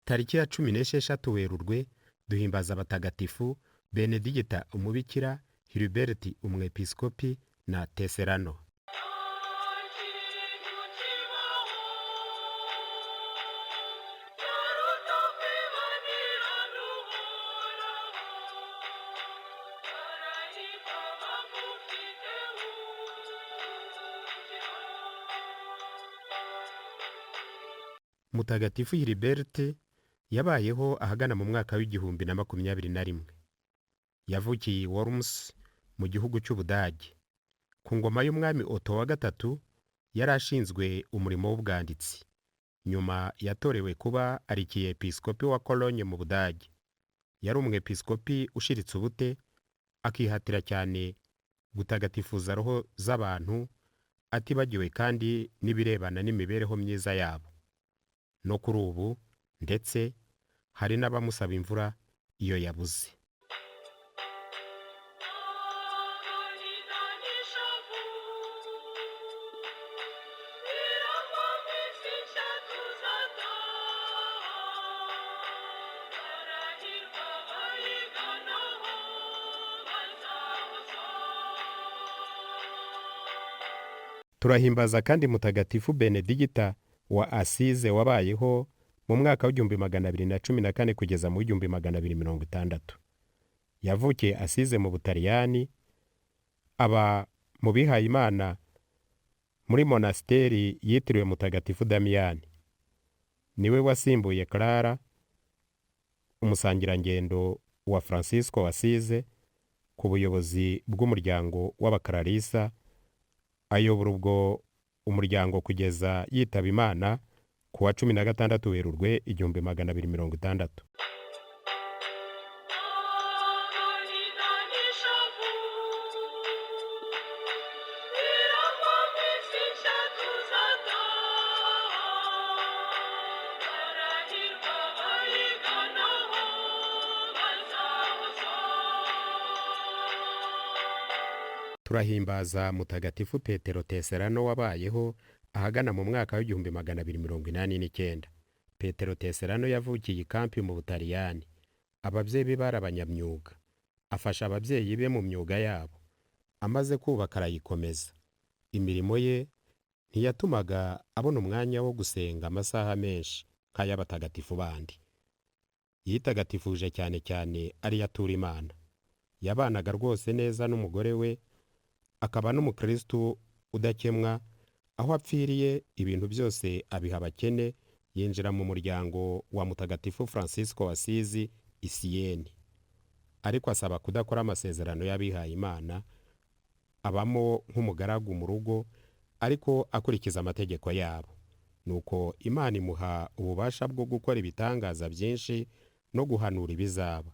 Tariki ya 16 Werurwe duhimbaza abatagatifu Benedigita umubikira, Hilibert umwepiskopi na Teserano. Mutagatifu Hilibert yabayeho ahagana mu mwaka w'igihumbi na 21. Yavukiye i Worms mu gihugu cy'Ubudage. Ku ngoma y'umwami Otto wa gatatu yari ashinzwe umurimo w'ubwanditsi. Nyuma yatorewe kuba arikiepiskopi wa Cologne mu Budage. Yari umwepiskopi ushiritse ubute, akihatira cyane gutagatifuza roho z'abantu, atibagiwe kandi n'ibirebana n'imibereho myiza yabo. No kuri ubu ndetse hari n'abamusaba imvura iyo yabuze. Turahimbaza kandi mutagatifu Benedigita wa Asize wabayeho mu mwaka w'igihumbi 214 kugeza mu w'igihumbi 260. Yavukiye Asize mu Butaliyani, aba mu bihaye Imana muri monasteri yitiriwe mutagatifu Damiyani. Niwe wasimbuye Clara, umusangirangendo wa Francisco wa Asize, ku buyobozi bw'umuryango w'abakararisa, ayobora ubwo umuryango kugeza yitaba Imana ku wa 16 Werurwe 1260. Turahimbaza mutagatifu Petero Teserano wabayeho ahagana mu mwaka w'igihumbi 289. Petero Teserano yavukiye i Campi mu Butaliyani. Ababyeyi be bari abanyamyuga. Afasha ababyeyi be mu myuga yabo. Amaze kubaka arayikomeza. Imirimo ye ntiyatumaga abona umwanya wo gusenga amasaha menshi nk'ay'abatagatifu bandi. Yitagatifuje cyane cyane ari yatura Imana. Yabanaga rwose neza n'umugore we, akaba n'umukristo udakemwa. Aho apfiriye ibintu byose abiha abakene, yinjira mu muryango wa mutagatifu Francisco wa Asizi i Sieni. Ariko asaba kudakora amasezerano y'abihaye Imana, abamo nk'umugaragu mu rugo, ariko akurikiza amategeko yabo. Nuko Imana imuha ububasha bwo gukora ibitangaza byinshi no guhanura ibizaba.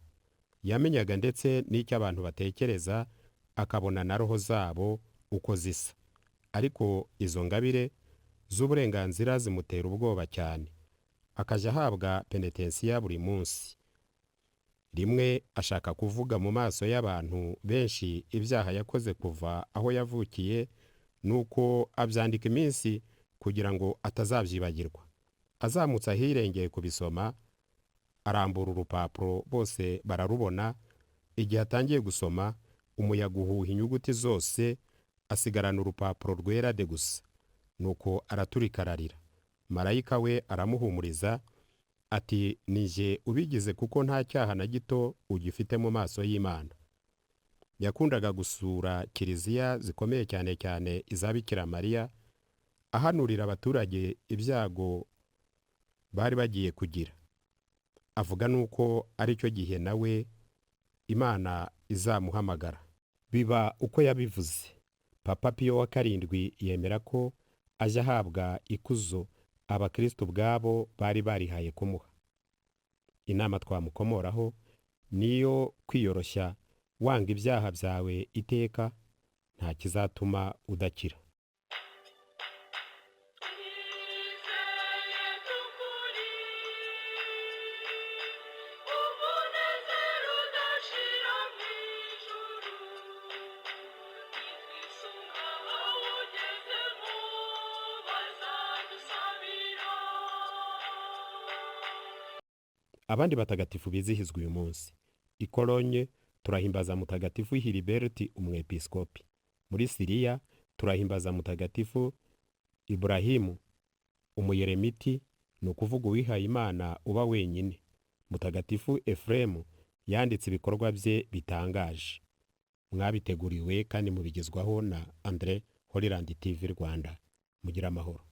Yamenyaga ndetse n'icyo abantu batekereza, akabona na roho zabo uko zisa. Ariko izo ngabire z'uburenganzira zimutera ubwoba cyane. Akajya ahabwa penetensiya buri munsi. Rimwe ashaka kuvuga mu maso y'abantu benshi ibyaha yakoze kuva aho yavukiye, nuko abyandika iminsi kugira ngo atazabyibagirwa. Azamutse ahirengeye kubisoma, arambura urupapuro, bose bararubona. Igihe atangiye gusoma, umuyaga uhuha inyuguti zose, asigarana urupapuro rwera de gusa. Nuko araturika ararira. Marayika we aramuhumuriza ati, nije ubigize kuko nta cyaha na gito ugifite mu maso y'Imana. Yakundaga gusura kiliziya zikomeye cyane cyane iza Bikira Mariya, ahanurira abaturage ibyago bari bagiye kugira. Avuga nuko ari cyo gihe nawe Imana izamuhamagara. Biba uko yabivuze. Papa Pio wa karindwi yemera ko ajya ahabwa ikuzo abakristo bwabo bari barihaye kumuha. Inama twamukomoraho niyo kwiyoroshya, wanga ibyaha byawe iteka, nta kizatuma udakira. Abandi batagatifu bizihizwa uyu munsi: i Cologne turahimbaza mutagatifu Hilibert umwepiskopi. Muri Siriya turahimbaza mutagatifu Iburahimu umuyeremiti, ni ukuvuga uwihaye Imana uba wenyine. Mutagatifu Efuremu yanditse ibikorwa bye bitangaje. Mwabiteguriwe kandi mubigezwaho na André Holland TV Rwanda. Mugira amahoro.